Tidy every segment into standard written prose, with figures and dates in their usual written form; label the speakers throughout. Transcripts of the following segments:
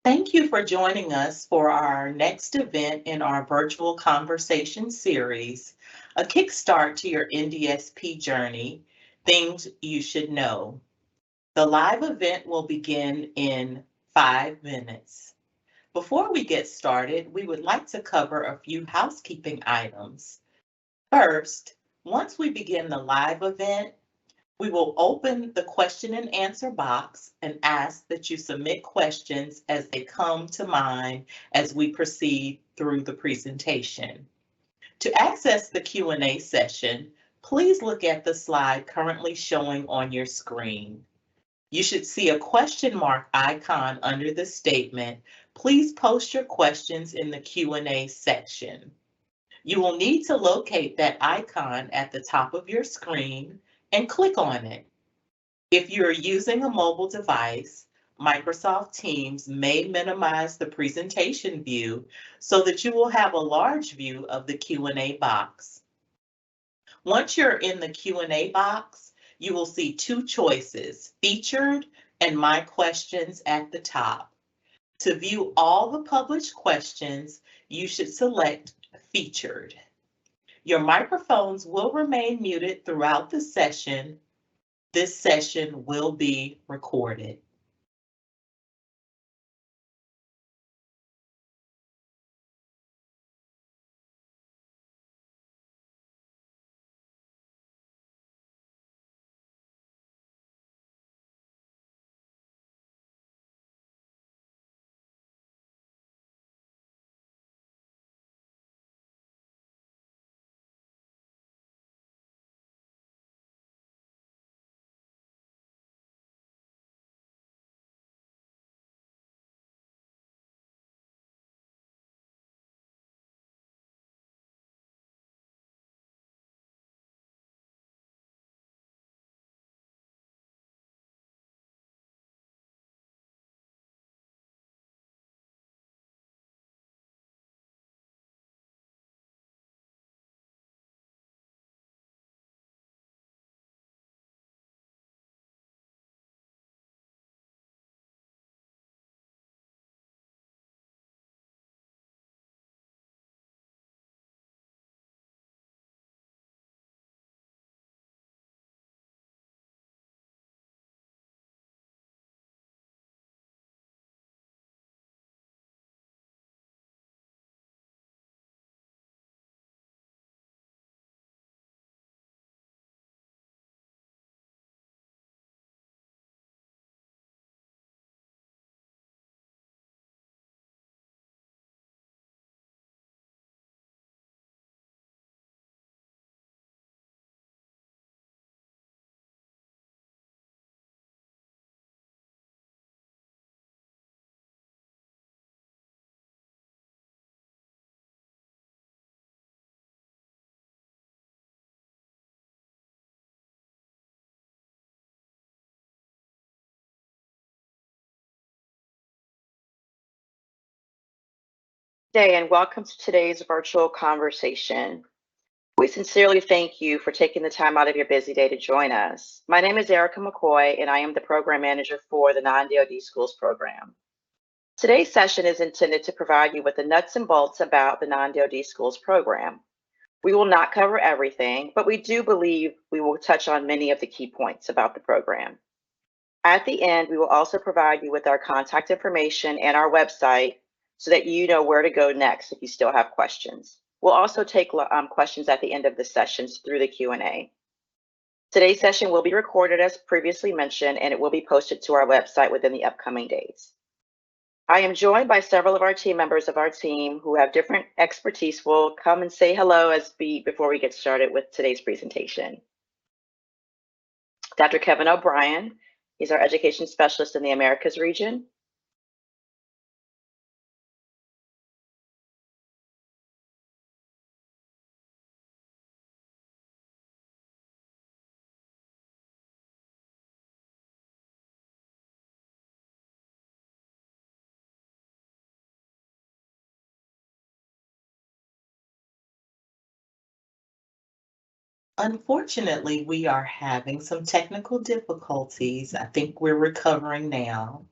Speaker 1: Thank you for joining us for our next event in our virtual conversation series, a kickstart to your NDSP journey, Things You Should Know. The live event will begin in 5 minutes. Before we get started, we would like to cover a few housekeeping items. First, once we begin the live event, we will open the question and answer box and ask that you submit questions as they come to mind as we proceed through the presentation. To access the Q&A session, please look at the slide currently showing on your screen. You should see a question mark icon under the statement. Please post your questions in the Q&A section. You will need to locate that icon at the top of your screen and click on it. If you're using a mobile device, Microsoft Teams may minimize the presentation view so that you will have a large view of the Q&A box. Once you're in the Q&A box, you will see two choices, Featured and My Questions at the top. To view all the published questions, you should select Featured. Your microphones will remain muted throughout the session. This session will be recorded.
Speaker 2: Day and welcome to today's virtual conversation. We sincerely thank you for taking the time out of your busy day to join us. My name is Erica McCoy, and I am the program manager for the Non-DoD Schools program. Today's session is intended to provide you with the nuts and bolts about the Non-DoD Schools program. We will not cover everything, but we do believe we will touch on many of the key points about the program. At the end, we will also provide you with our contact information and our website so that you know where to go next if you still have questions. We'll also take questions at the end of the sessions through the Q&A. Today's session will be recorded as previously mentioned, and it will be posted to our website within the upcoming days. I am joined by several of our team members of our team who have different expertise. Will come and say hello before we get started with today's presentation. Dr. Kevin O'Brien is our education specialist in the Americas region.
Speaker 1: Unfortunately, we are having some technical difficulties. I think we're recovering now.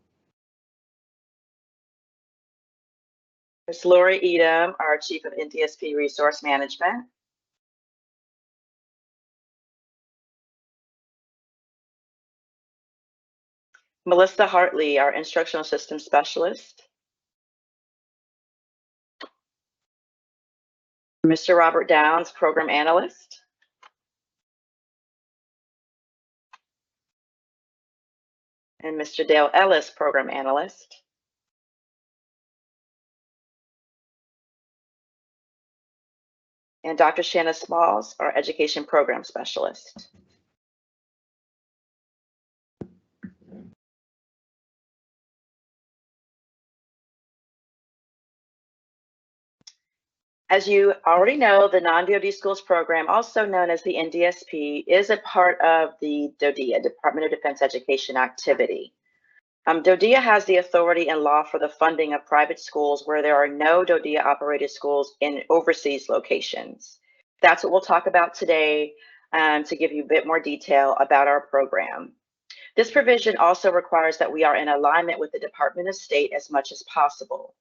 Speaker 2: Ms. Lori Edom, our Chief of NDSP Resource Management. Melissa Hartley, our Instructional Systems Specialist. Mr. Robert Downs, Program Analyst. And Mr. Dale Ellis, Program Analyst. And Dr. Shanna Smalls, our Education Program Specialist. As you already know, the non-DoD Schools Program, also known as the NDSP, is a part of the DoDEA, Department of Defense Education activity. DoDEA has the authority and law for the funding of private schools where there are no DoDEA operated schools in overseas locations. That's what we'll talk about today to give you a bit more detail about our program. This provision also requires that we are in alignment with the Department of State as much as possible.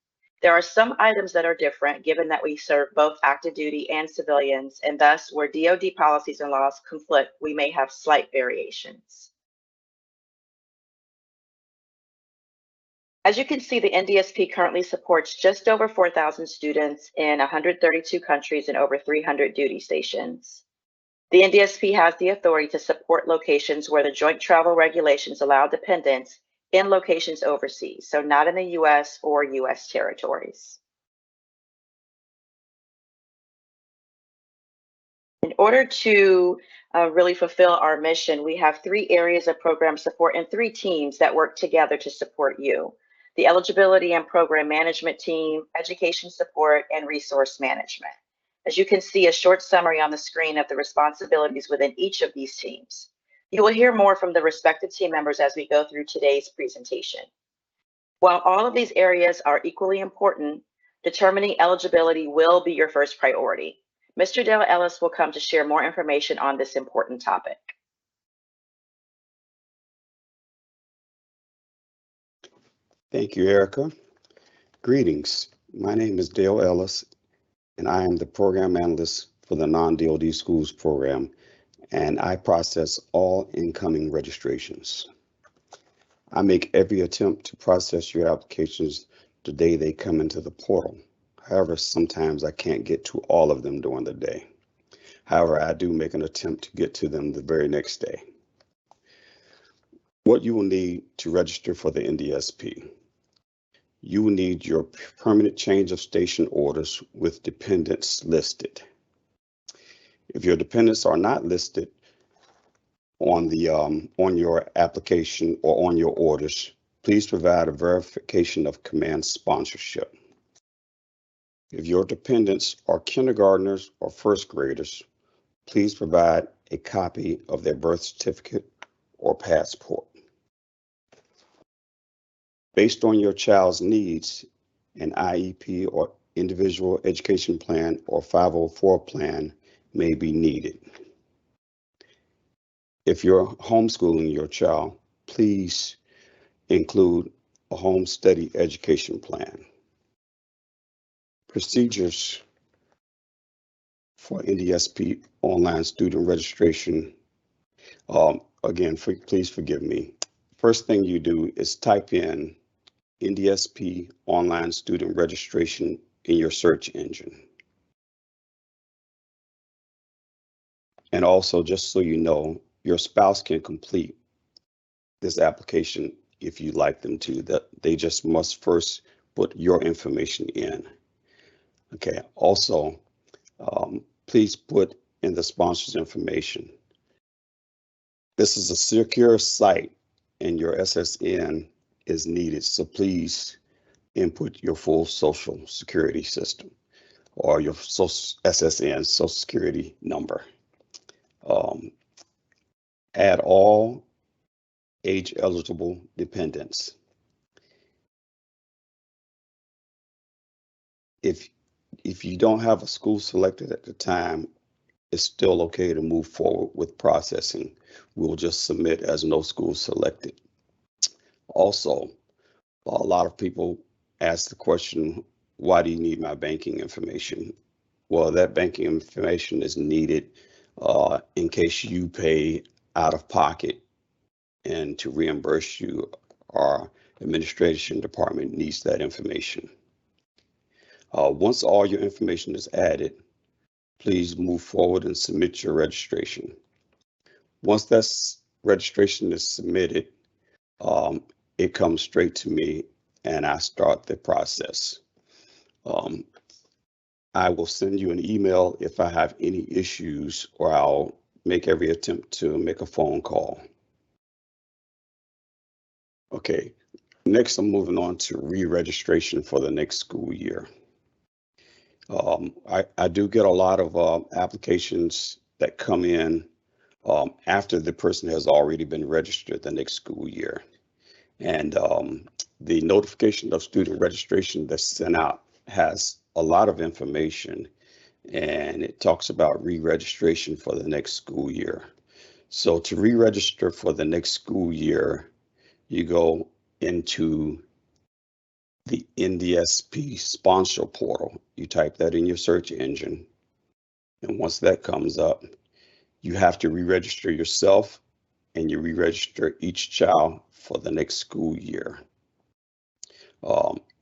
Speaker 2: There are some items that are different given that we serve both active duty and civilians, and thus where DoD policies and laws conflict, we may have slight variations. As you can see, the NDSP currently supports just over 4,000 students in 132 countries and over 300 duty stations. The NDSP has the authority to support locations where the joint travel regulations allow dependents in locations overseas, so not in the US or US territories. In order to really fulfill our mission, we have 3 areas of program support and 3 teams that work together to support you: the eligibility and program management team, education support, and resource management. As you can see, a short summary on the screen of the responsibilities within each of these teams. You will hear more from the respective team members as we go through today's presentation. While all of these areas are equally important, determining eligibility will be your first priority. Mr. Dale Ellis will come to share more information on this important topic.
Speaker 3: Thank you, Erica. Greetings. My name is Dale Ellis, and I am the Program Analyst for the Non-DoD Schools Program, and I process all incoming registrations. I make every attempt to process your applications the day they come into the portal. However, sometimes I can't get to all of them during the day. However, I do make an attempt to get to them the very next day. What you will need to register for the NDSP. You will need your permanent change of station orders with dependents listed. If your dependents are not listed on your application or on your orders, please provide a verification of command sponsorship. If your dependents are kindergartners or first graders, please provide a copy of their birth certificate or passport. Based on your child's needs, an IEP or individual education plan or 504 plan may be needed. If you're homeschooling your child, please include a home study education plan. Procedures for NDSP online student registration. Again, please forgive me. First thing you do is type in NDSP online student registration in your search engine. And also, just so you know, your spouse can complete this application if you'd like them to, that they just must first put your information in. Okay, also, please put in the sponsor's information. This is a secure site and your SSN is needed, so please input your full social security system or your SSN, social security number. Add all age eligible dependents. If you don't have a school selected at the time, it's still okay to move forward with processing. We'll just submit as no school selected. Also, a lot of people ask the question, why do you need my banking information? Well, that banking information is needed in case you pay out of pocket, and to reimburse you, our administration department needs that information. Once all your information is added, please move forward and submit your registration. Once that registration is submitted, it comes straight to me and I start the process. I will send you an email if I have any issues, or I'll make every attempt to make a phone call. Okay, next I'm moving on to re-registration for the next school year. I do get a lot of applications that come in after the person has already been registered the next school year. And the notification of student registration that's sent out has a lot of information, and it talks about re-registration for the next school year. So to re-register for the next school year, you go into the NDSP sponsor portal. You type that in your search engine. And once that comes up, you have to re-register yourself, and you re-register each child for the next school year.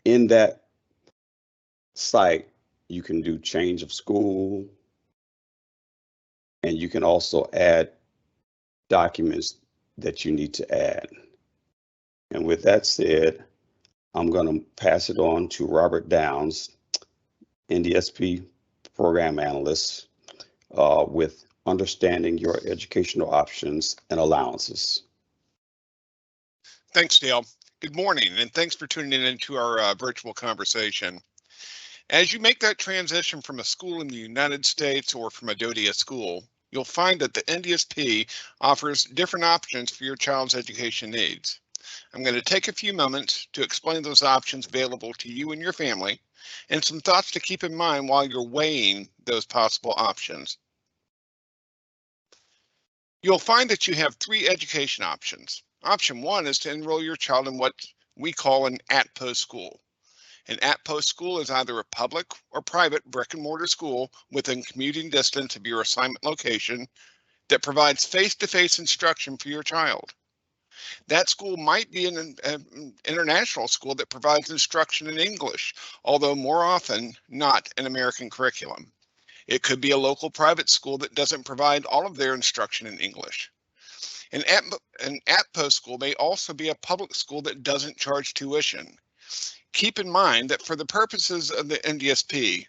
Speaker 3: In that site, you can do change of school, and you can also add documents that you need to add. And with that said, I'm going to pass it on to Robert Downs, NDSP Program Analyst, with understanding your educational options and allowances.
Speaker 4: Thanks, Dale. Good morning, and thanks for tuning in to our virtual conversation. As you make that transition from a school in the United States or from a DoDEA school, you'll find that the NDSP offers different options for your child's education needs. I'm going to take a few moments to explain those options available to you and your family, and some thoughts to keep in mind while you're weighing those possible options. You'll find that you have three education options. Option one is to enroll your child in what we call an at-post school. An at-post school is either a public or private brick and mortar school within commuting distance of your assignment location that provides face-to-face instruction for your child. That school might be an international school that provides instruction in English, although more often not an American curriculum. It could be a local private school that doesn't provide all of their instruction in English. An at-post school may also be a public school that doesn't charge tuition. Keep in mind that for the purposes of the NDSP,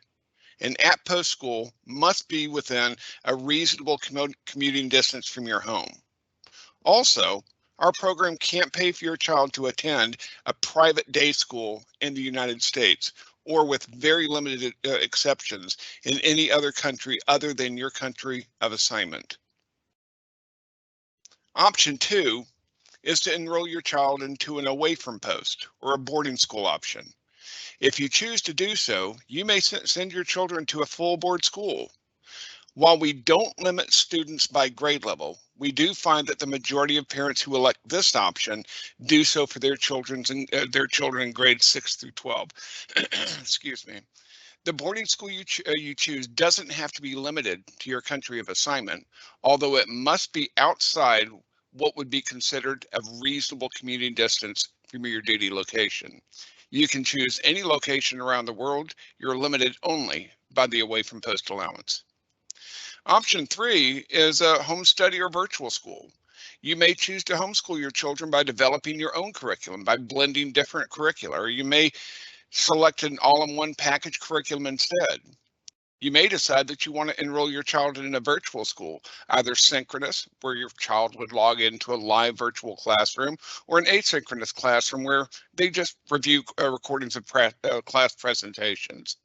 Speaker 4: an at-post school must be within a reasonable commuting distance from your home. Also, our program can't pay for your child to attend a private day school in the United States, or with very limited exceptions in any other country other than your country of assignment. Option two is to enroll your child into an away from post or a boarding school option. If you choose to do so, you may send your children to a full board school. While we don't limit students by grade level, we do find that the majority of parents who elect this option do so for their children in grades 6 through 12. Excuse me. The boarding school you choose doesn't have to be limited to your country of assignment, although it must be outside what would be considered a reasonable commuting distance from your duty location. You can choose any location around the world. You're limited only by the away from post allowance. Option three is a home study or virtual school. You may choose to homeschool your children by developing your own curriculum, by blending different curricula, or you may select an all-in-one package curriculum instead. You may decide that you want to enroll your child in a virtual school, either synchronous, where your child would log into a live virtual classroom, or an asynchronous classroom where they just review recordings of class presentations.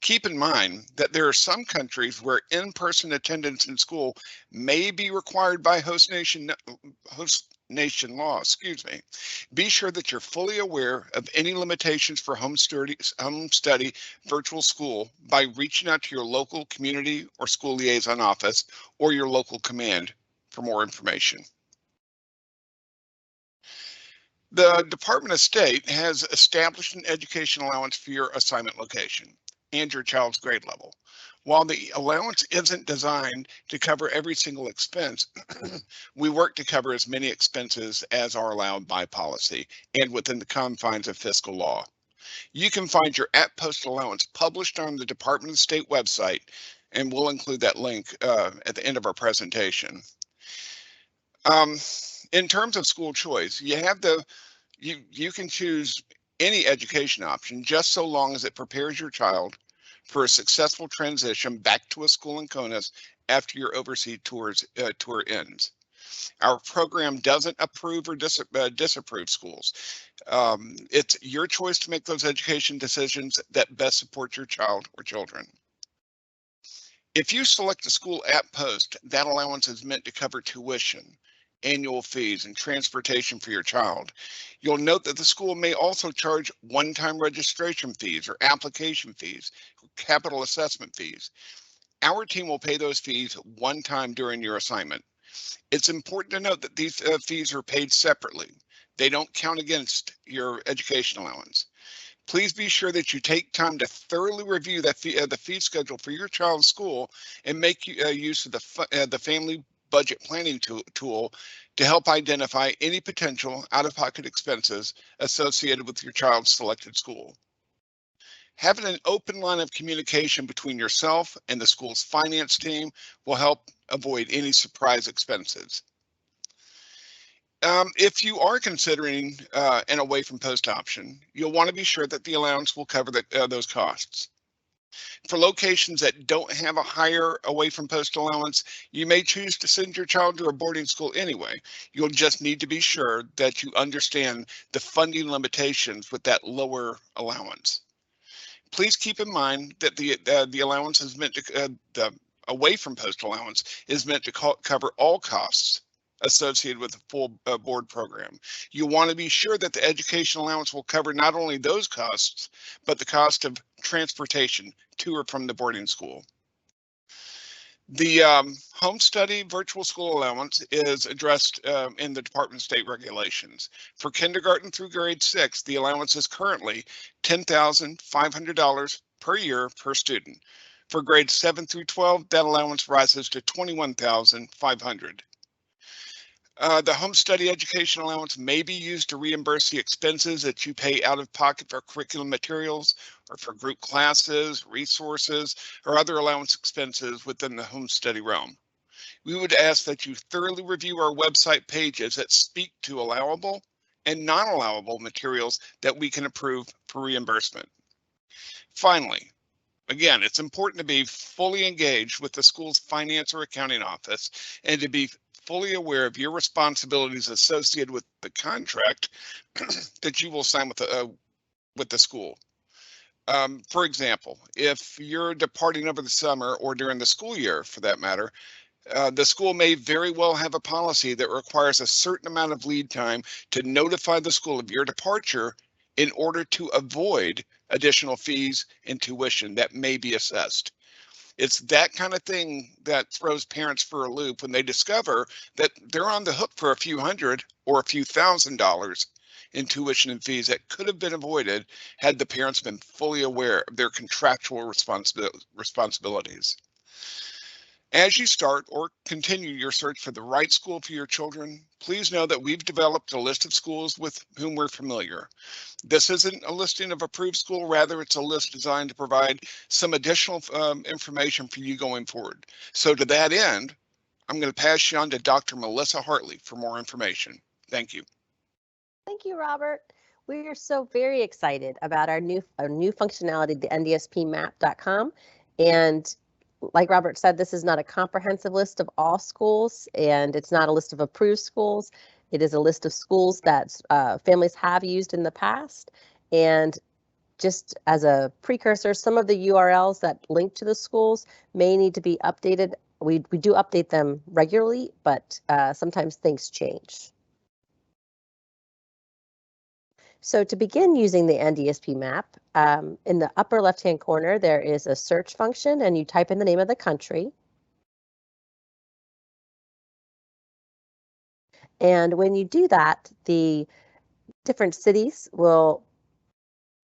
Speaker 4: Keep in mind that there are some countries where in-person attendance in school may be required by host nation law. Be sure that you're fully aware of any limitations for home study virtual school by reaching out to your local community or school liaison office or your local command for more information. The Department of State has established an education allowance for your assignment location and your child's grade level. While the allowance isn't designed to cover every single expense, we work to cover as many expenses as are allowed by policy and within the confines of fiscal law. You can find your at-post allowance published on the Department of State website, and we'll include that link at the end of our presentation. In terms of school choice, you can choose any education option just so long as it prepares your child for a successful transition back to a school in CONUS after your overseas tour ends. Our program doesn't approve or disapprove schools. It's your choice to make those education decisions that best support your child or children. If you select a school at post, that allowance is meant to cover tuition, annual fees, and transportation for your child. You'll note that the school may also charge one-time registration fees or application fees, or capital assessment fees. Our team will pay those fees one time during your assignment. It's important to note that these fees are paid separately. They don't count against your education allowance. Please be sure that you take time to thoroughly review the fee schedule for your child's school and make use of the family budget planning tool to help identify any potential out-of-pocket expenses associated with your child's selected school. Having an open line of communication between yourself and the school's finance team will help avoid any surprise expenses. If you are considering an away from post option, you'll want to be sure that the allowance will cover those costs. For locations that don't have a higher away from post allowance, you may choose to send your child to a boarding school anyway. You'll just need to be sure that you understand the funding limitations with that lower allowance. Please keep in mind that the allowance is meant to, the away from post allowance is meant to cover all costs associated with the full board program. You want to be sure that the education allowance will cover not only those costs, but the cost of transportation to or from the boarding school. The home study virtual school allowance is addressed in the Department of State regulations. For kindergarten through grade 6, the allowance is currently $10,500 per year per student. For grades 7 through 12, that allowance rises to $21,500. The home study education allowance may be used to reimburse the expenses that you pay out of pocket for curriculum materials or for group classes, resources, or other allowance expenses within the home study realm. We would ask that you thoroughly review our website pages that speak to allowable and non-allowable materials that we can approve for reimbursement. Finally, again, it's important to be fully engaged with the school's finance or accounting office and to be fully aware of your responsibilities associated with the contract that you will sign with the school. For example, if you're departing over the summer or during the school year, for that matter, the school may very well have a policy that requires a certain amount of lead time to notify the school of your departure in order to avoid additional fees and tuition that may be assessed. It's that kind of thing that throws parents for a loop when they discover that they're on the hook for a few hundred or a few $1,000s in tuition and fees that could have been avoided had the parents been fully aware of their contractual responsibilities. As you start or continue your search for the right school for your children, please know that we've developed a list of schools with whom we're familiar. This isn't a listing of approved school, rather it's a list designed to provide some additional information for you going forward. So to that end, I'm going to pass you on to Dr. Melissa Hartley for more information. Thank you.
Speaker 5: Thank you, Robert. We are so very excited about our new functionality, the NDSPmap.com. And like Robert said, this is not a comprehensive list of all schools, and it's not a list of approved schools. It is a list of schools that families have used in the past. And just as a precursor, some of the URLs that link to the schools may need to be updated. We do update them regularly, but sometimes things change. So to begin using the NDSP map, in the upper left-hand corner, there is a search function, and you type in the name of the country. And when you do that, the different cities will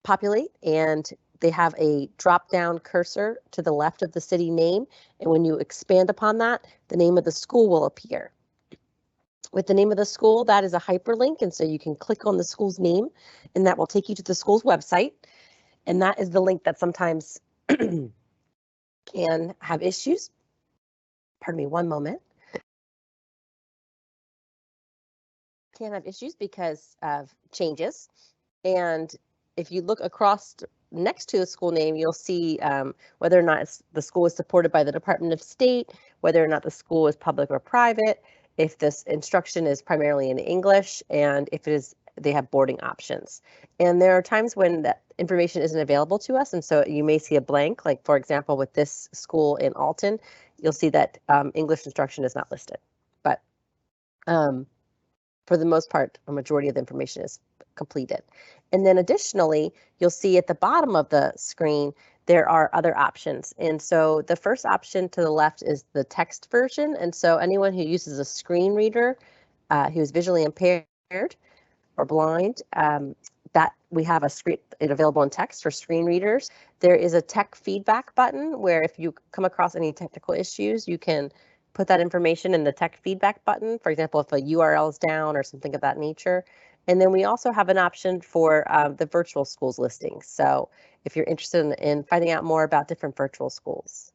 Speaker 5: populate, and they have a drop-down cursor to the left of the city name. And when you expand upon that, the name of the school will appear. With the name of the school, that is a hyperlink, and so you can click on the school's name, and that will take you to the school's website. And that is the link that sometimes can have issues. Pardon me, one moment. Can have issues because of changes. And if you look across next to the school name, you'll see whether or not the school is supported by the Department of State, whether or not the school is public or private, if this instruction is primarily in English, and if they have boarding options. And there are times when that information isn't available to us, and so you may see a blank, like for example, with this school in Alton, you'll see that English instruction is not listed. But for the most part, a majority of the information is completed. And then additionally, you'll see at the bottom of the screen, there are other options. And so the first option to the left is the text version. And so anyone who uses a screen reader, who is visually impaired or blind, that we have it available in text for screen readers. There is a tech feedback button where if you come across any technical issues, you can put that information in the tech feedback button. For example, if a URL is down or something of that nature. And then we also have an option for the virtual schools listings. So if you're interested in finding out more about different virtual schools.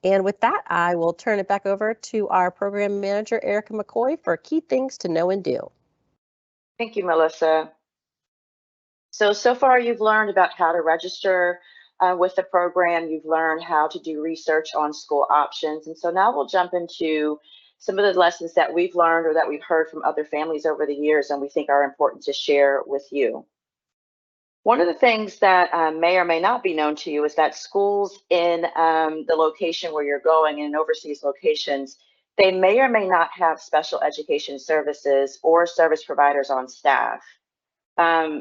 Speaker 5: And with that, I will turn it back over to our program manager, Erica McCoy, for key things to know and do.
Speaker 2: Thank you, Melissa. So far you've learned about how to register with the program. You've learned how to do research on school options. And so now we'll jump into some of the lessons that we've learned or that we've heard from other families over the years and we think are important to share with you. One of the things that may or may not be known to you is that schools in the location where you're going, in overseas locations, they may or may not have special education services or service providers on staff.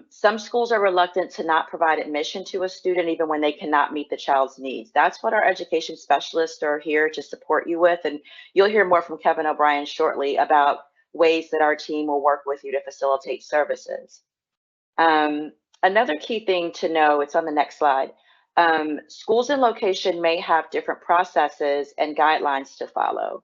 Speaker 2: Some schools are reluctant to not provide admission to a student even when they cannot meet the child's needs. That's what our education specialists are here to support you with. And you'll hear more from Kevin O'Brien shortly about ways that our team will work with you to facilitate services. Another key thing to know, it's on the next slide, schools in location may have different processes and guidelines to follow.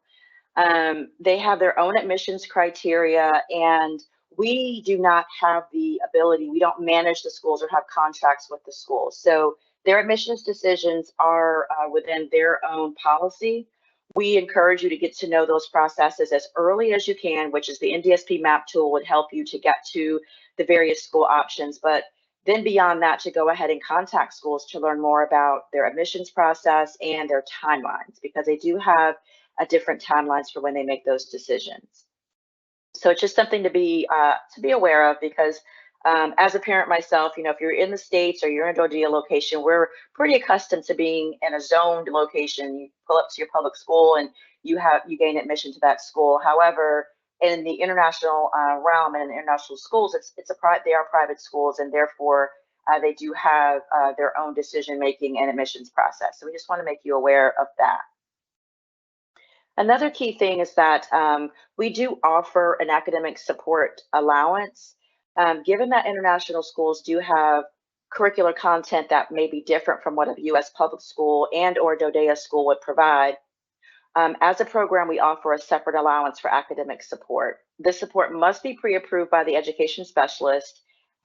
Speaker 2: They have their own admissions criteria, and we do not have the ability, we don't manage the schools or have contracts with the schools. So their admissions decisions are within their own policy. We encourage you to get to know those processes as early as you can, which is the NDSP map tool would help you to get to the various school options. But then beyond that, to go ahead and contact schools to learn more about their admissions process and their timelines, because they do have different timelines for when they make those decisions. So it's just something to be aware of, because as a parent myself, you know, if you're in the States or you're in a Dodea location, we're pretty accustomed to being in a zoned location. You pull up to your public school and you gain admission to that school. However, in the international realm and in international schools, they are private schools, and therefore they do have their own decision making and admissions process. So we just want to make you aware of that. Another key thing is that we do offer an academic support allowance. Given that international schools do have curricular content that may be different from what a U.S. public school and or Dodea school would provide, as a program, we offer a separate allowance for academic support. This support must be pre-approved by the education specialist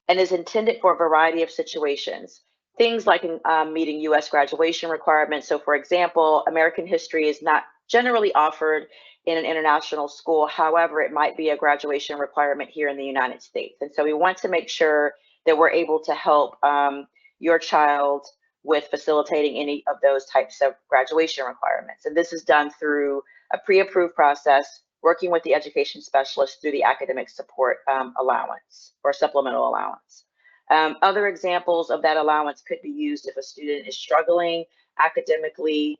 Speaker 2: and is intended for a variety of situations. Things like meeting U.S. graduation requirements. So for example, American history is not generally offered in an international school. However, it might be a graduation requirement here in the United States. And so we want to make sure that we're able to help your child with facilitating any of those types of graduation requirements. And this is done through a pre-approved process, working with the education specialist through the academic support allowance or supplemental allowance. Other examples of that allowance could be used if a student is struggling academically,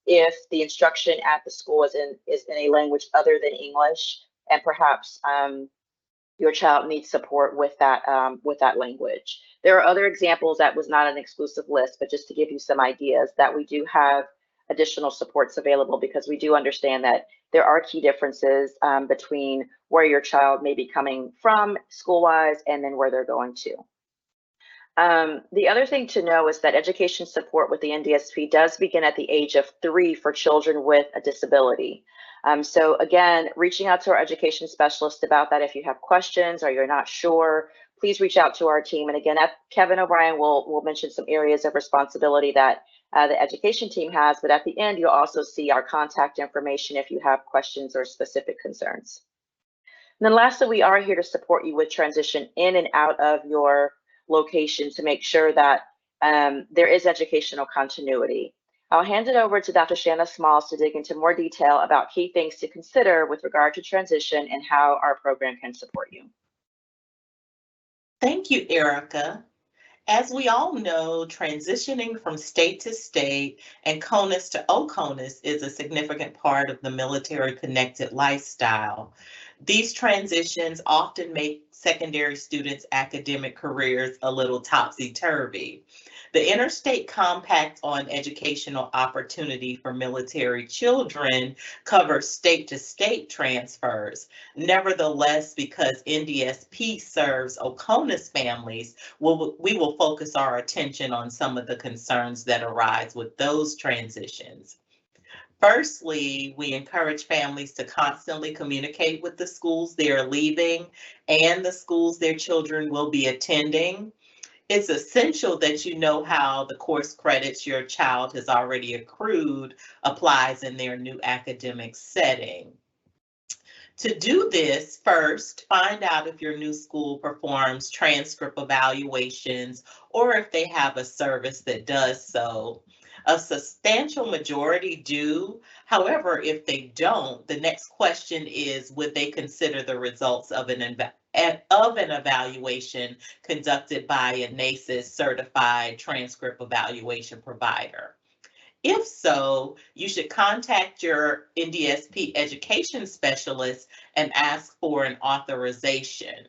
Speaker 2: if the instruction at the school is in a language other than English, and perhaps your child needs support with that language. There are other examples that was not an exclusive list, but just to give you some ideas that we do have additional supports available, because we do understand that there are key differences between where your child may be coming from school-wise and then where they're going to. The other thing to know is that education support with the NDSP does begin at the age of 3 for children with a disability. So again, reaching out to our education specialist about that if you have questions or you're not sure, please reach out to our team. And again, Kevin O'Brien will mention some areas of responsibility that the education team has, but at the end, you'll also see our contact information if you have questions or specific concerns. And then lastly, we are here to support you with transition in and out of your location to make sure that there is educational continuity. I'll hand it over to Dr. Shanna Smalls to dig into more detail about key things to consider with regard to transition and how our program can support you.
Speaker 1: Thank you, Erica. As we all know, transitioning from state to state and CONUS to OCONUS is a significant part of the military-connected lifestyle. These transitions often make secondary students' academic careers a little topsy-turvy. The Interstate Compact on Educational Opportunity for Military Children covers state-to-state transfers. Nevertheless, because NDSP serves OCONUS families, we will focus our attention on some of the concerns that arise with those transitions. Firstly, we encourage families to constantly communicate with the schools they are leaving and the schools their children will be attending. It's essential that you know how the course credits your child has already accrued applies in their new academic setting. To do this, first, find out if your new school performs transcript evaluations or if they have a service that does so. A substantial majority do. However, if they don't, the next question is, would they consider the results of an evaluation conducted by a NACES certified transcript evaluation provider? If so, you should contact your NDSP education specialist and ask for an authorization.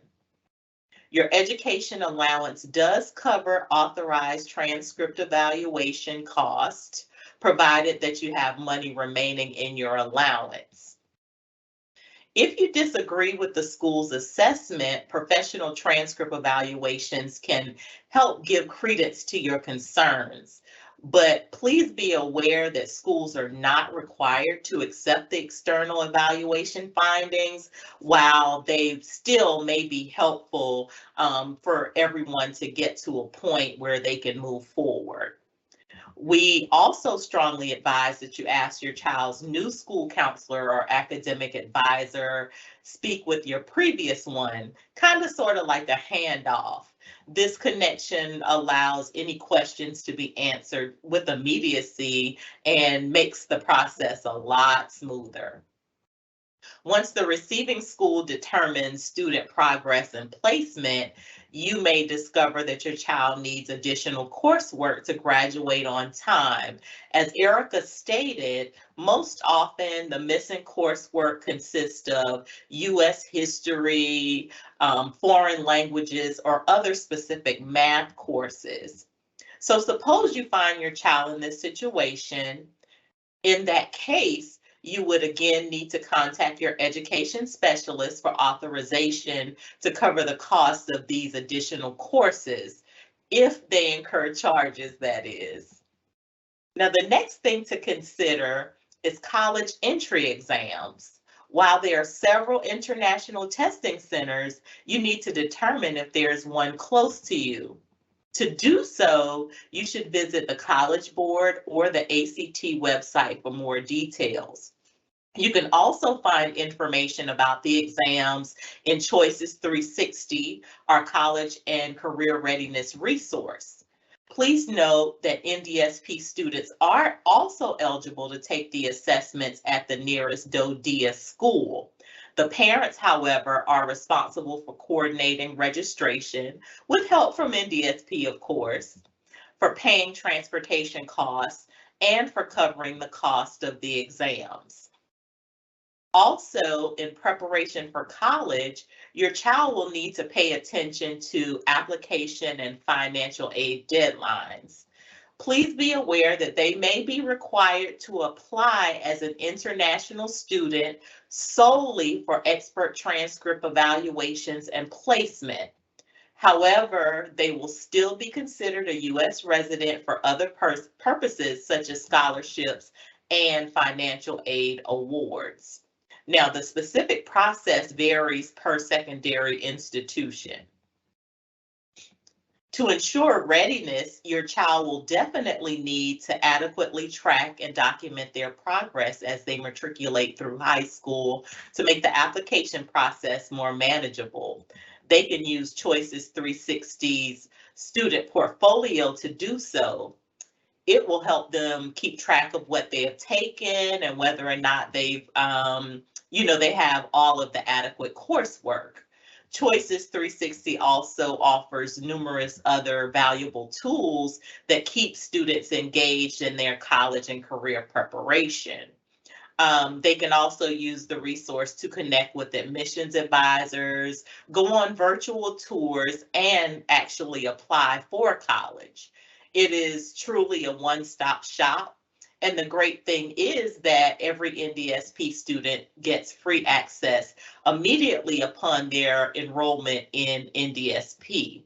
Speaker 1: Your education allowance does cover authorized transcript evaluation costs, provided that you have money remaining in your allowance. If you disagree with the school's assessment, professional transcript evaluations can help give credence to your concerns. But please be aware that schools are not required to accept the external evaluation findings, while they still may be helpful for everyone to get to a point where they can move forward. We also strongly advise that you ask your child's new school counselor or academic advisor, speak with your previous one, kind of sort of like a handoff. This connection allows any questions to be answered with immediacy and makes the process a lot smoother. Once the receiving school determines student progress and placement, you may discover that your child needs additional coursework to graduate on time. As Erica stated, most often the missing coursework consists of U.S. history, foreign languages, or other specific math courses. So suppose you find your child in this situation. In that case, you would again need to contact your education specialist for authorization to cover the cost of these additional courses, if they incur charges, that is. Now, the next thing to consider is college entry exams. While there are several international testing centers, you need to determine if there's one close to you. To do so, you should visit the College Board or the ACT website for more details. You can also find information about the exams in Choices 360, our college and career readiness resource. Please note that NDSP students are also eligible to take the assessments at the nearest DODEA school. The parents, however, are responsible for coordinating registration, with help from NDSP, of course, for paying transportation costs, and for covering the cost of the exams. Also, in preparation for college, your child will need to pay attention to application and financial aid deadlines. Please be aware that they may be required to apply as an international student solely for expert transcript evaluations and placement. However, they will still be considered a U.S. resident for other purposes such as scholarships and financial aid awards. Now, the specific process varies per secondary institution. To ensure readiness, your child will definitely need to adequately track and document their progress as they matriculate through high school to make the application process more manageable. They can use Choices 360's student portfolio to do so. It will help them keep track of what they have taken and whether or not they've, they have all of the adequate coursework. Choices 360 also offers numerous other valuable tools that keep students engaged in their college and career preparation. They can also use the resource to connect with admissions advisors, go on virtual tours, and actually apply for college. It is truly a one-stop shop. And the great thing is that every NDSP student gets free access immediately upon their enrollment in NDSP.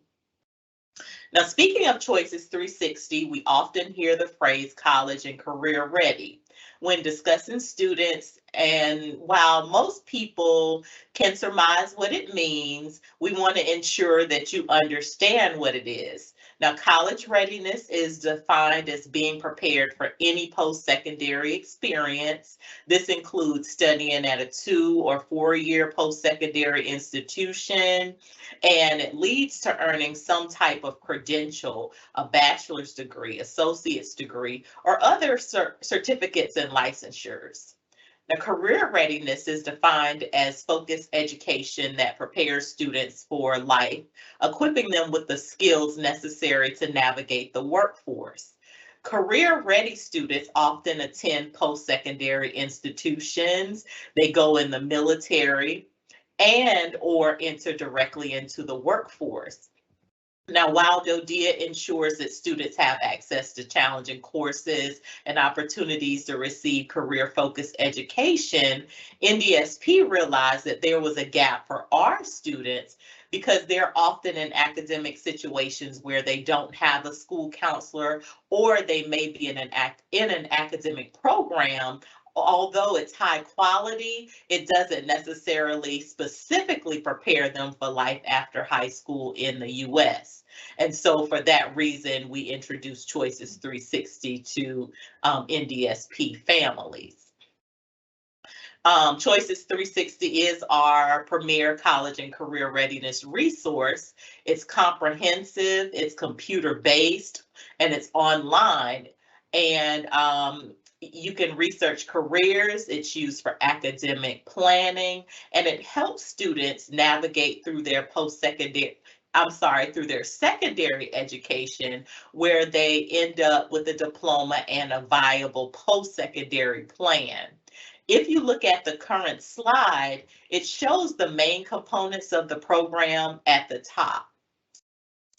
Speaker 1: Now, speaking of Choices 360, we often hear the phrase college and career ready when discussing students. And while most people can surmise what it means, we want to ensure that you understand what it is. Now, college readiness is defined as being prepared for any post-secondary experience. This includes studying at a 2 or 4-year post-secondary institution, and it leads to earning some type of credential, a bachelor's degree, associate's degree, or other certificates and licensures. Now, career readiness is defined as focused education that prepares students for life, equipping them with the skills necessary to navigate the workforce. Career-ready students often attend post-secondary institutions. They go in the military and or enter directly into the workforce. Now, while DODEA ensures that students have access to challenging courses and opportunities to receive career-focused education, NDSP realized that there was a gap for our students because they're often in academic situations where they don't have a school counselor, or they may be in an academic program. Although it's high quality, it doesn't necessarily specifically prepare them for life after high school in the U.S. And so for that reason, we introduced Choices 360 to NDSP families. Choices 360 is our premier college and career readiness resource. It's comprehensive, it's computer-based, and it's online. And you can research careers. It's used for academic planning, and it helps students navigate through their through their secondary education, where they end up with a diploma and a viable post-secondary plan. If you look at the current slide, it shows the main components of the program at the top.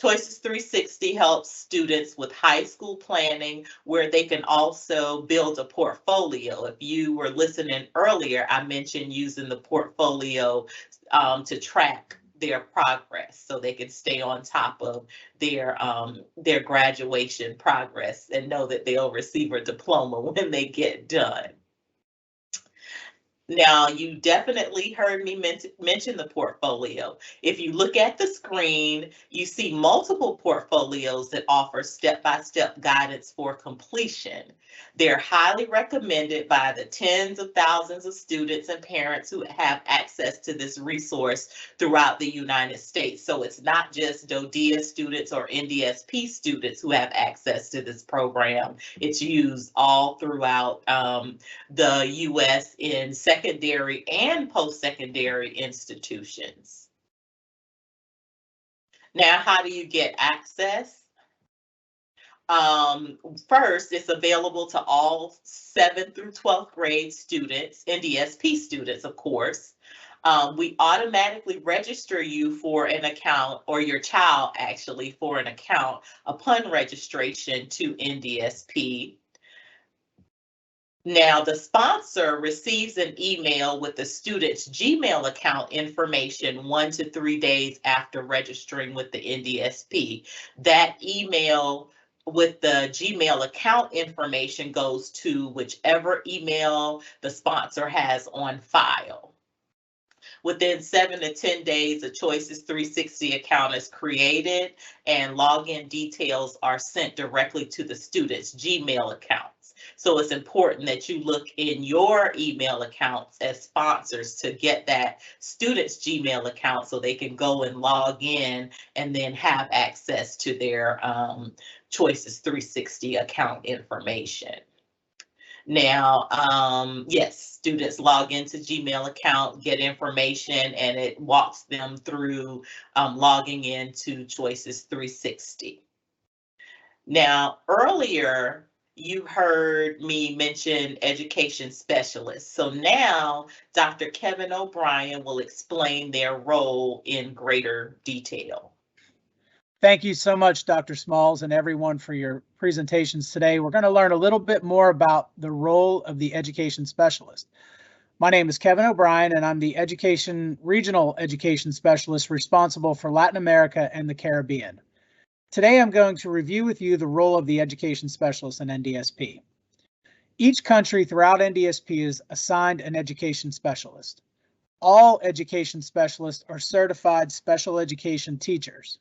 Speaker 1: Choices 360 helps students with high school planning, where they can also build a portfolio. If you were listening earlier, I mentioned using the portfolio to track their progress so they can stay on top of their graduation progress and know that they'll receive a diploma when they get done. Now, you definitely heard me mention the portfolio. If you look at the screen, you see multiple portfolios that offer step-by-step guidance for completion. They're highly recommended by the tens of thousands of students and parents who have access to this resource throughout the United States. So it's not just DODEA students or NDSP students who have access to this program. It's used all throughout the U.S. in secondary and post-secondary institutions. Now, how do you get access? First, it's available to all 7th through 12th grade students, NDSP students, of course. We automatically register you for an account, or your child actually for an account, upon registration to NDSP. Now, the sponsor receives an email with the student's Gmail account information 1 to 3 days after registering with the NDSP. That email with the Gmail account information goes to whichever email the sponsor has on file. Within 7 to 10 days, a Choices 360 account is created and login details are sent directly to the student's Gmail accounts. So it's important that you look in your email accounts as sponsors to get that student's Gmail account so they can go and log in and then have access to their Choices 360 account information. Now, yes, students log into Gmail account, get information, and it walks them through logging into Choices 360. Now, earlier, you heard me mention education specialists. So now, Dr. Kevin O'Brien will explain their role in greater detail.
Speaker 6: Thank you so much, Dr. Smalls, and everyone for your presentations today. We're going to learn a little bit more about the role of the education specialist. My name is Kevin O'Brien, and I'm the regional education specialist responsible for Latin America and the Caribbean. Today, I'm going to review with you the role of the education specialist in NDSP. Each country throughout NDSP is assigned an education specialist. All education specialists are certified special education teachers.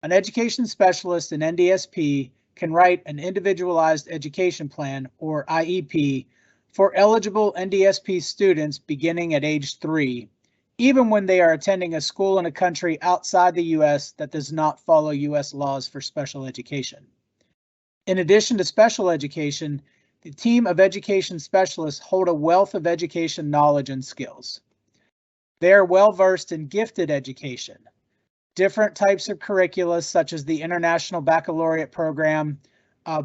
Speaker 6: An education specialist in NDSP can write an individualized education plan, or IEP, for eligible NDSP students beginning at age 3, even when they are attending a school in a country outside the U.S. that does not follow U.S. laws for special education. In addition to special education, the team of education specialists hold a wealth of education knowledge and skills. They are well versed in gifted education, different types of curricula such as the International Baccalaureate Program,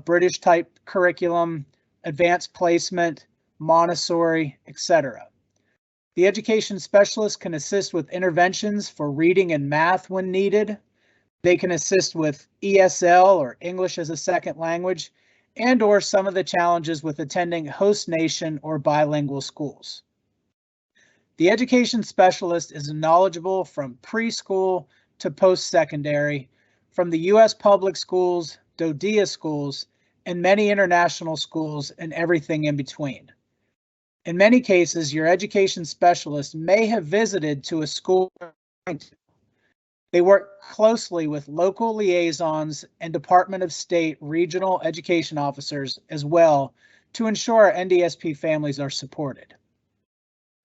Speaker 6: British type curriculum, advanced placement, Montessori, etc. The education specialist can assist with interventions for reading and math when needed. They can assist with ESL, or English as a second language, and/or some of the challenges with attending host nation or bilingual schools. The education specialist is knowledgeable from preschool to post-secondary, from the U.S. public schools, DoDEA schools, and many international schools, and everything in between. In many cases, your education specialist may have visited to a school. They work closely with local liaisons and Department of State regional education officers as well to ensure our NDSP families are supported.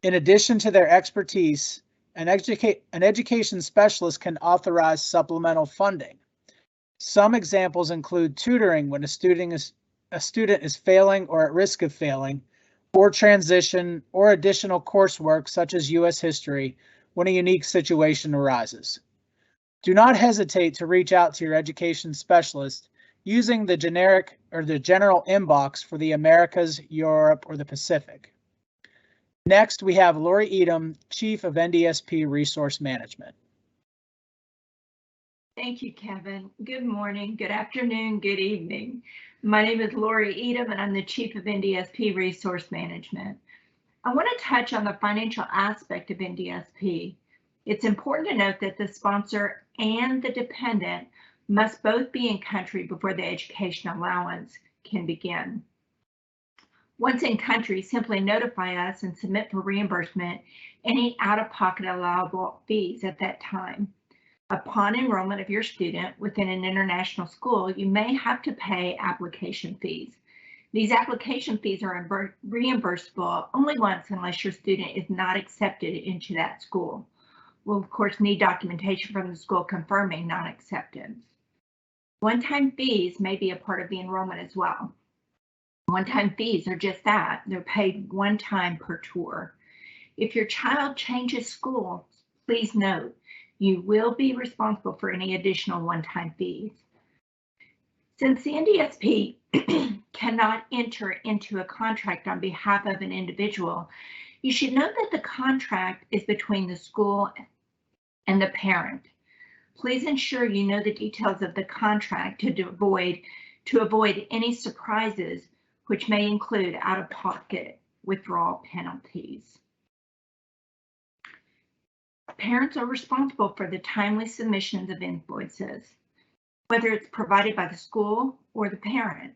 Speaker 6: In addition to their expertise, an education specialist can authorize supplemental funding. Some examples include tutoring when a student is failing or at risk of failing, or transition or additional coursework such as U.S. history when a unique situation arises. Do not hesitate to reach out to your education specialist using the generic or the general inbox for the Americas, Europe, or the Pacific. Next, we have Lori Edom, Chief of NDSP Resource Management.
Speaker 7: Thank you, Kevin. Good morning, good afternoon, good evening. My name is Lori Edom, and I'm the Chief of NDSP Resource Management. I want to touch on the financial aspect of NDSP. It's important to note that the sponsor and the dependent must both be in country before the education allowance can begin. Once in country, simply notify us and submit for reimbursement any out-of-pocket allowable fees at that time. Upon enrollment of your student within an international school, you may have to pay application fees. These application fees are reimbursable only once unless your student is not accepted into that school. We'll of course need documentation from the school confirming non-acceptance. One-time fees may be a part of the enrollment as well. One-time fees are just that, they're paid one time per tour. If your child changes schools, please note, you will be responsible for any additional one-time fees. Since the NDSP cannot enter into a contract on behalf of an individual, You should note that the contract is between the school and the parent. Please ensure you know the details of the contract to avoid any surprises, which may include out-of-pocket withdrawal penalties. Parents are responsible for the timely submissions of invoices, whether it's provided by the school or the parent.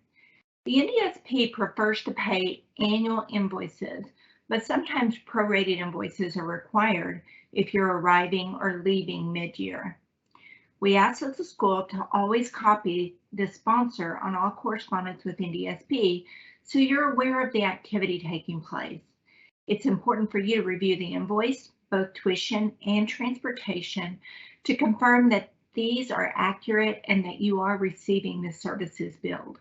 Speaker 7: The NDSP prefers to pay annual invoices, but sometimes prorated invoices are required if you're arriving or leaving mid-year. We ask that the school to always copy the sponsor on all correspondence with NDSP so you're aware of the activity taking place. It's important for you to review the invoice, both tuition and transportation, to confirm that these are accurate and that you are receiving the services billed.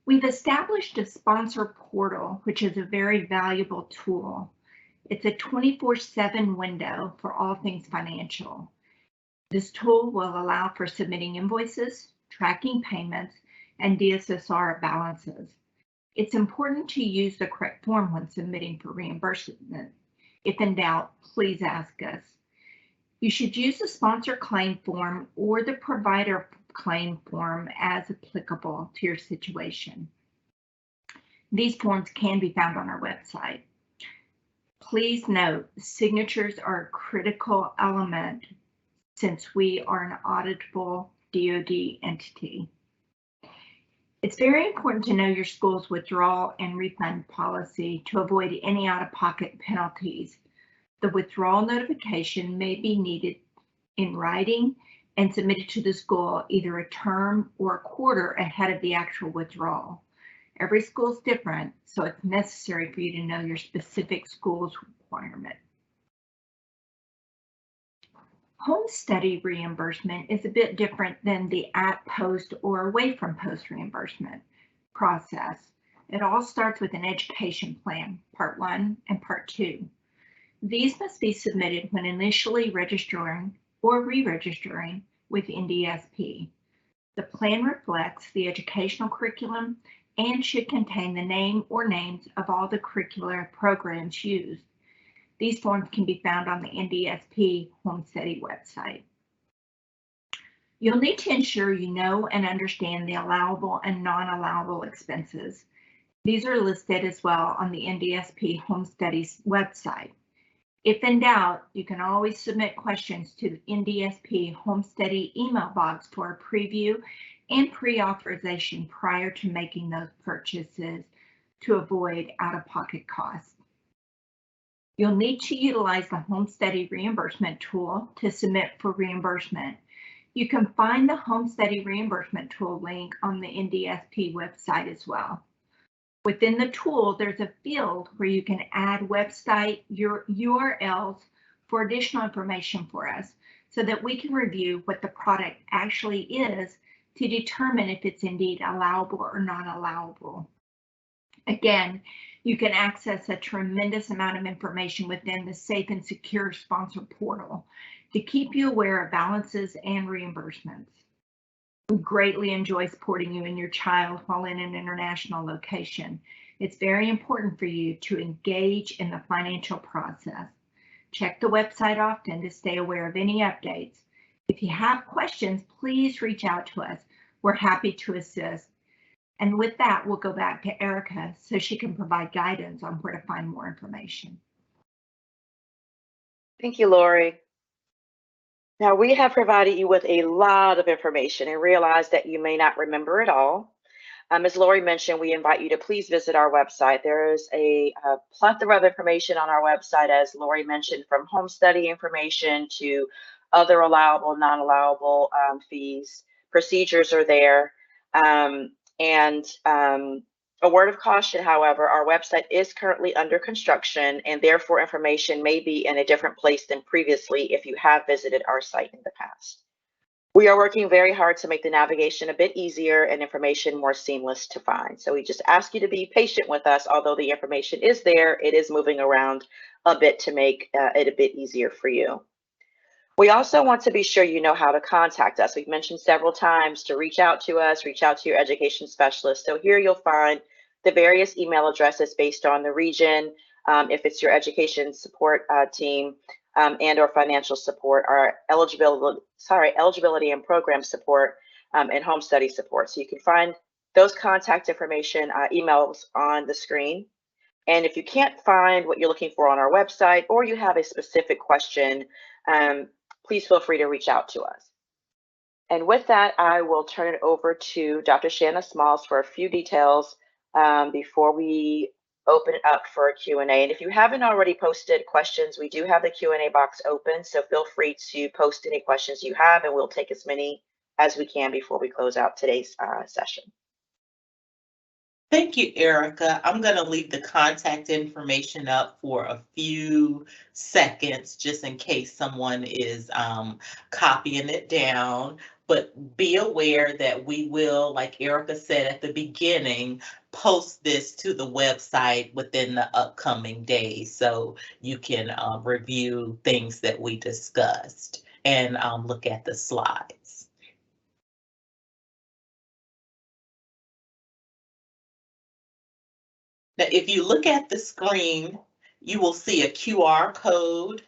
Speaker 7: We've established a sponsor portal, which is a very valuable tool. It's a 24/7 window for all things financial. This tool will allow for submitting invoices, tracking payments, and DSSR balances. It's important to use the correct form when submitting for reimbursement. If in doubt, please ask us. You should use the sponsor claim form or the provider claim form as applicable to your situation. These forms can be found on our website. Please note, signatures are a critical element since we are an auditable DoD entity. It's very important to know your school's withdrawal and refund policy to avoid any out-of-pocket penalties. The withdrawal notification may be needed in writing and submitted to the school either a term or a quarter ahead of the actual withdrawal. Every school is different, so it's necessary for you to know your specific school's requirement. Home study reimbursement is a bit different than the at post or away from post reimbursement process. It all starts with an education plan, Part 1 and Part 2. These must be submitted when initially registering or re-registering with NDSP. The plan reflects the educational curriculum and should contain the name or names of all the curricular programs used. These forms can be found on the NDSP Home Study website. You'll need to ensure you know and understand the allowable and non-allowable expenses. These are listed as well on the NDSP Home Studies website. If in doubt, you can always submit questions to the NDSP Home Study email box for a preview and pre-authorization prior to making those purchases to avoid out-of-pocket costs. You'll need to utilize the Home Study reimbursement tool to submit for reimbursement. You can find the Home Study reimbursement tool link on the NDSP website as well. Within the tool, there's a field where you can add website URLs for additional information for us so that we can review what the product actually is to determine if it's indeed allowable or non-allowable. Again, you can access a tremendous amount of information within the safe and secure sponsor portal to keep you aware of balances and reimbursements. We greatly enjoy supporting you and your child while in an international location. It's very important for you to engage in the financial process. Check the website often to stay aware of any updates. If you have questions, please reach out to us. We're happy to assist. And with that, we'll go back to Erica so she can provide guidance on where to find more information.
Speaker 2: Thank you, Lori. Now, we have provided you with a lot of information and realize that you may not remember it all. As Lori mentioned, we invite you to please visit our website. There is a plethora of information on our website, as Lori mentioned, from home study information to other allowable, non-allowable fees. Procedures are there. A word of caution, however, our website is currently under construction and therefore information may be in a different place than previously if you have visited our site in the past. We are working very hard to make the navigation a bit easier and information more seamless to find. So we just ask you to be patient with us. Although the information is there, it is moving around a bit to make it a bit easier for you. We also want to be sure you know how to contact us. We've mentioned several times to reach out to us, reach out to your education specialist. So here you'll find the various email addresses based on the region if it's your education support team and or financial support, our eligibility and program support and home study support. So you can find those contact information emails on the screen. And if you can't find what you're looking for on our website, or you have a specific question, please feel free to reach out to us. And with that, I will turn it over to Dr. Shanna Smalls for a few details before we open it up for a Q&A. And if you haven't already posted questions, we do have the Q&A box open, so feel free to post any questions you have, and we'll take as many as we can before we close out today's session.
Speaker 1: Thank you, Erica. I'm going to leave the contact information up for a few seconds, just in case someone is copying it down. But be aware that we will, like Erica said at the beginning, post this to the website within the upcoming days, so you can review things that we discussed and look at the slides. Now, if you look at the screen, you will see a QR code.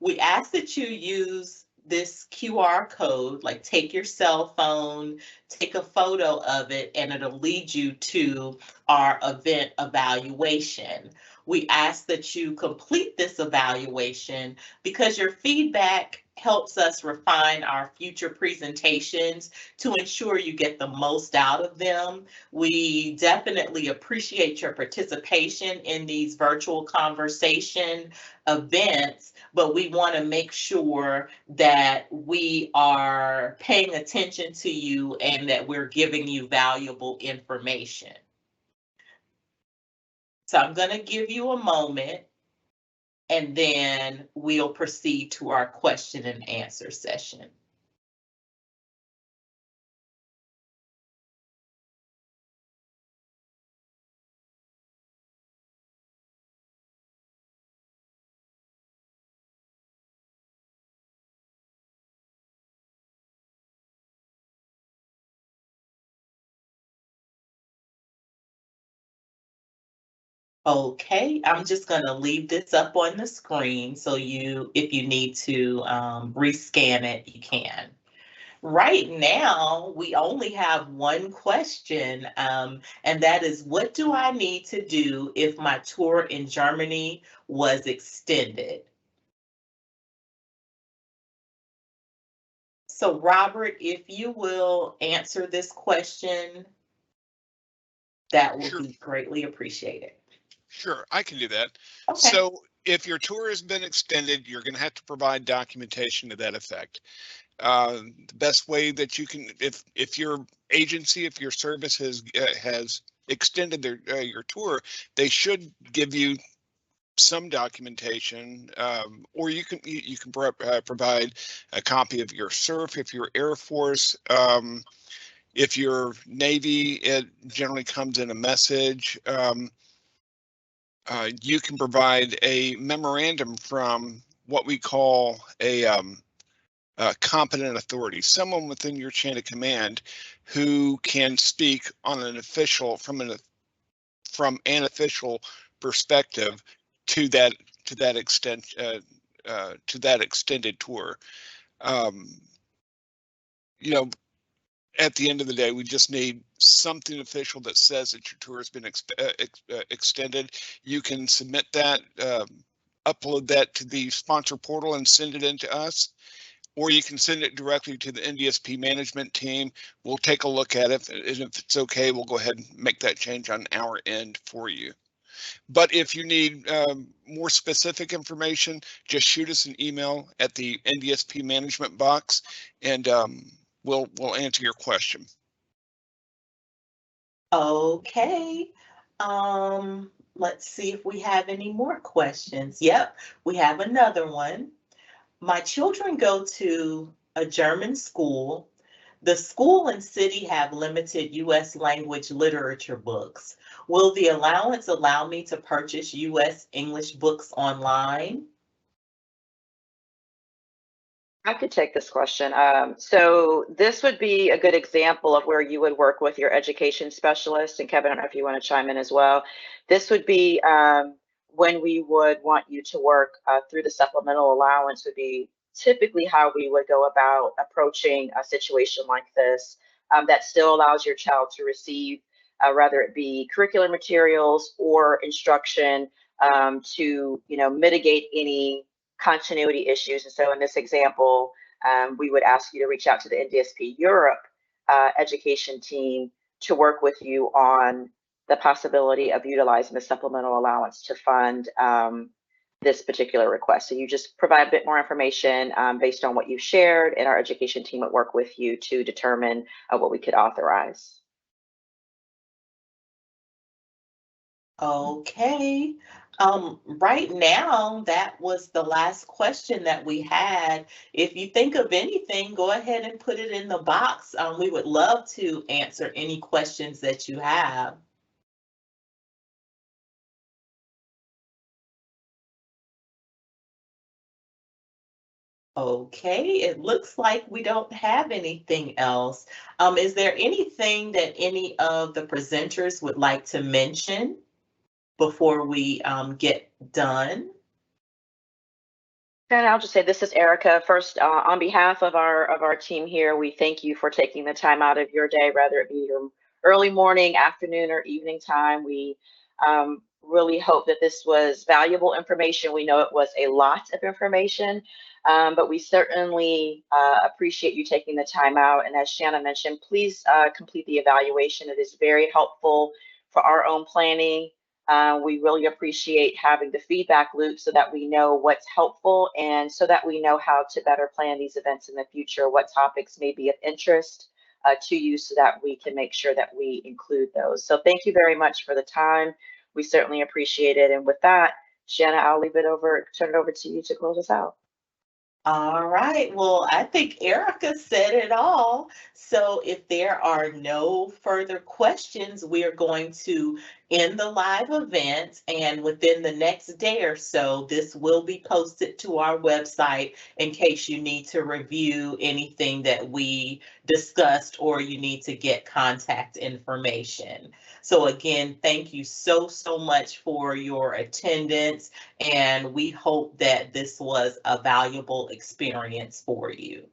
Speaker 1: We ask that you use this QR code, like take your cell phone, take a photo of it, and it'll lead you to our event evaluation. We ask that you complete this evaluation because your feedback helps us refine our future presentations to ensure you get the most out of them. We definitely appreciate your participation in these virtual conversation events, but we want to make sure that we are paying attention to you and that we're giving you valuable information. So I'm going to give you a moment, and then we'll proceed to our question and answer session. Okay, I'm just going to leave this up on the screen, so if you need to rescan it, you can. Right now, we only have one question, and that is, what do I need to do if my tour in Germany was extended? So Robert, if you will answer this question, that would be greatly appreciated.
Speaker 4: Sure, I can do that.
Speaker 1: Okay.
Speaker 4: So if your tour has been extended, you're going to have to provide documentation to that effect. The best way that you can, if your agency, if your service has extended your tour, they should give you some documentation, or you can provide a copy of your CERF if you're Air Force. If you're Navy, it generally comes in a message. You can provide a memorandum from what we call a competent authority, someone within your chain of command who can speak on an official from an official perspective to that extent to that extended tour. You know, at the end of the day, we just need something official that says that your tour has been extended. You can submit that, upload that to the sponsor portal and send it in to us, or you can send it directly to the NDSP management team. We'll take a look at it, and if it's okay, we'll go ahead and make that change on our end for you. But if you need more specific information, just shoot us an email at the NDSP management box, and we'll answer your question.
Speaker 1: Okay. Let's see if we have any more questions. Yep, we have another one. My children go to a German school. The school and city have limited U.S. language literature books. Will the allowance allow me to purchase U.S. English books online?
Speaker 2: I could take this question. So this would be a good example of where you would work with your education specialist. And Kevin, I don't know if you want to chime in as well. This would be when we would want you to work through the supplemental allowance would be typically how we would go about approaching a situation like this that still allows your child to receive, whether it be curricular materials or instruction to, mitigate any continuity issues. And so in this example, we would ask you to reach out to the NDSP Europe education team to work with you on the possibility of utilizing the supplemental allowance to fund this particular request. So you just provide a bit more information based on what you've shared, and our education team would work with you to determine what we could authorize.
Speaker 1: Okay. Right now, that was the last question that we had. If you think of anything, go ahead and put it in the box. We would love to answer any questions that you have. Okay, it looks like we don't have anything else. Is there anything that any of the presenters would like to mention before we get done?
Speaker 2: And I'll just say, this is Erica. First, on behalf of our team here, we thank you for taking the time out of your day, whether it be your early morning, afternoon, or evening time. We really hope that this was valuable information. We know it was a lot of information, but we certainly appreciate you taking the time out. And as Shanna mentioned, please complete the evaluation. It is very helpful for our own planning. We really appreciate having the feedback loop so that we know what's helpful and so that we know how to better plan these events in the future, what topics may be of interest to you so that we can make sure that we include those. So thank you very much for the time. We certainly appreciate it. And with that, Shanna, I'll turn it over to you to close us out.
Speaker 1: All right. Well, I think Erica said it all. So if there are no further questions, we are going to end the live event. And within the next day or so, this will be posted to our website in case you need to review anything that we discussed or you need to get contact information. So again, thank you so much for your attendance, and we hope that this was a valuable experience for you.